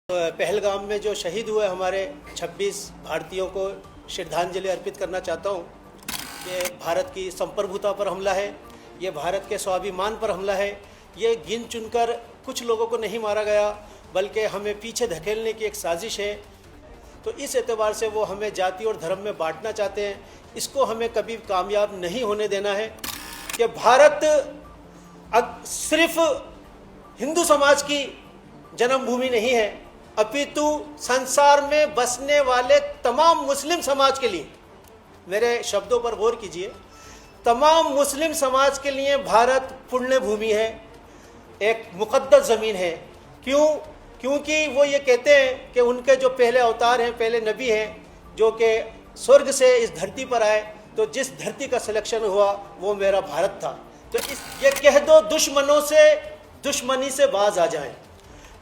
पहलगाम में जो शहीद हुए हमारे 26 भारतीयों को श्रद्धांजलि अर्पित करना चाहता हूँ। ये भारत की संप्रभुता पर हमला है, ये भारत के स्वाभिमान पर हमला है। ये गिन चुनकर कुछ लोगों को नहीं मारा गया, बल्कि हमें पीछे धकेलने की एक साजिश है। तो इस एतबार से वो हमें जाति और धर्म में बांटना चाहते हैं। इसको हमें कभी कामयाब नहीं होने देना है कि भारत अब सिर्फ हिंदू समाज की जन्मभूमि नहीं है, अपितु संसार में बसने वाले तमाम मुस्लिम समाज के लिए, मेरे शब्दों पर गौर कीजिए, तमाम मुस्लिम समाज के लिए भारत पुण्य भूमि है, एक मुक़द्दस ज़मीन है। क्योंकि वो ये कहते हैं कि उनके जो पहले अवतार हैं, पहले नबी हैं, जो कि स्वर्ग से इस धरती पर आए, तो जिस धरती का सिलेक्शन हुआ वो मेरा भारत था। तो ये कह दो दुश्मनों से दुश्मनी से बाज आ जाएं,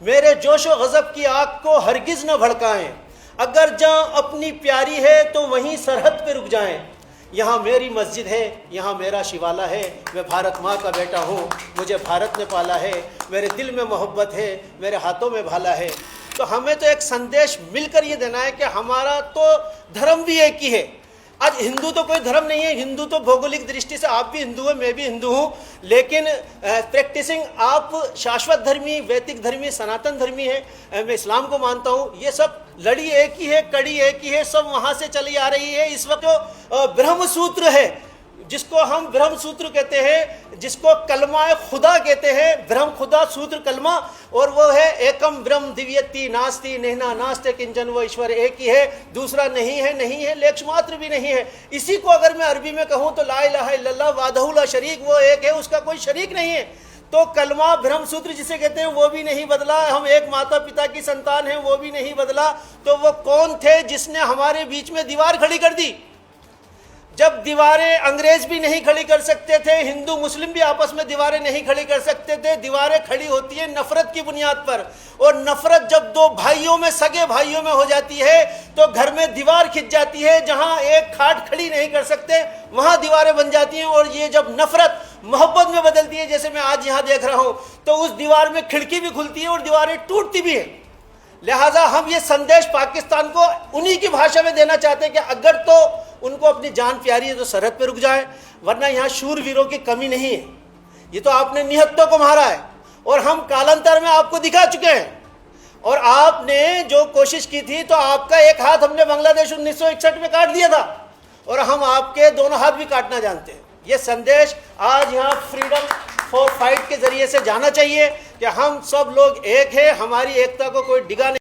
मेरे जोश व गज़ब की आग को हरगिज़ न भड़काएं। अगर जहाँ अपनी प्यारी है तो वहीं सरहद पे रुक जाएं। यहाँ मेरी मस्जिद है, यहाँ मेरा शिवाला है, मैं भारत माँ का बेटा हूँ, मुझे भारत ने पाला है, मेरे दिल में मोहब्बत है, मेरे हाथों में भाला है। तो हमें तो एक संदेश मिलकर ये देना है कि हमारा तो धर्म भी एक ही है। आज हिंदू तो कोई धर्म नहीं है, हिंदू तो भौगोलिक दृष्टि से आप भी हिंदू हैं, मैं भी हिंदू हूँ, लेकिन प्रैक्टिसिंग आप शाश्वत धर्मी, वैदिक धर्मी, सनातन धर्मी है। मैं इस्लाम को मानता हूँ। ये सब लड़ी एक ही है, कड़ी एक ही है, सब वहाँ से चली आ रही है। इस वक्त जो ब्रह्म सूत्र है, जिसको हम ब्रह्म सूत्र कहते हैं, जिसको कलमा खुदा कहते हैं, ब्रह्म खुदा सूत्र कलमा, और वो है एकम ब्रह्म दिव्यति नास्ति नेहना नास्ते किंचन, वो ईश्वर एक ही है, दूसरा नहीं है, लेक्ष मात्र भी नहीं है। इसी को अगर मैं अरबी में कहूँ तो ला इलाहा इल्लल्लाह वाहदहु ला शरीक, वो एक है, उसका कोई शरीक नहीं है। तो कलमा ब्रह्म सूत्र जिसे कहते हैं वो भी नहीं बदला, हम एक माता पिता की संतान हैं, वो भी नहीं बदला। तो वो कौन थे जिसने हमारे बीच में दीवार खड़ी कर दी? जब दीवारें अंग्रेज भी नहीं खड़ी कर सकते थे, हिंदू मुस्लिम भी आपस में दीवारें नहीं खड़ी कर सकते थे। दीवारें खड़ी होती है नफरत की बुनियाद पर, और नफरत जब दो भाइयों में, सगे भाइयों में हो जाती है तो घर में दीवार खिंच जाती है। जहां एक खाट खड़ी नहीं कर सकते वहां दीवारें बन जाती हैं। और ये जब नफरत मोहब्बत में बदलती है, जैसे मैं आज यहाँ देख रहा हूं, तो उस दीवार में खिड़की भी खुलती है और दीवारें टूटती भी है। लिहाजा हम ये संदेश पाकिस्तान को उन्हीं की भाषा में देना चाहते हैं कि अगर तो उनको अपनी जान प्यारी है तो सरहद पे रुक जाए, वरना यहाँ शूरवीरों की कमी नहीं है। ये तो आपने निहत्तों को मारा है और हम कालांतर में आपको दिखा चुके हैं। और आपने जो कोशिश की थी, तो आपका एक हाथ हमने बांग्लादेश 1961 में काट दिया था, और हम आपके दोनों हाथ भी काटना जानते हैं। ये संदेश आज यहाँ फ्रीडम फॉर फाइट के जरिए से जाना चाहिए कि हम सब लोग एक हैं, हमारी एकता को कोई डिगा नहीं।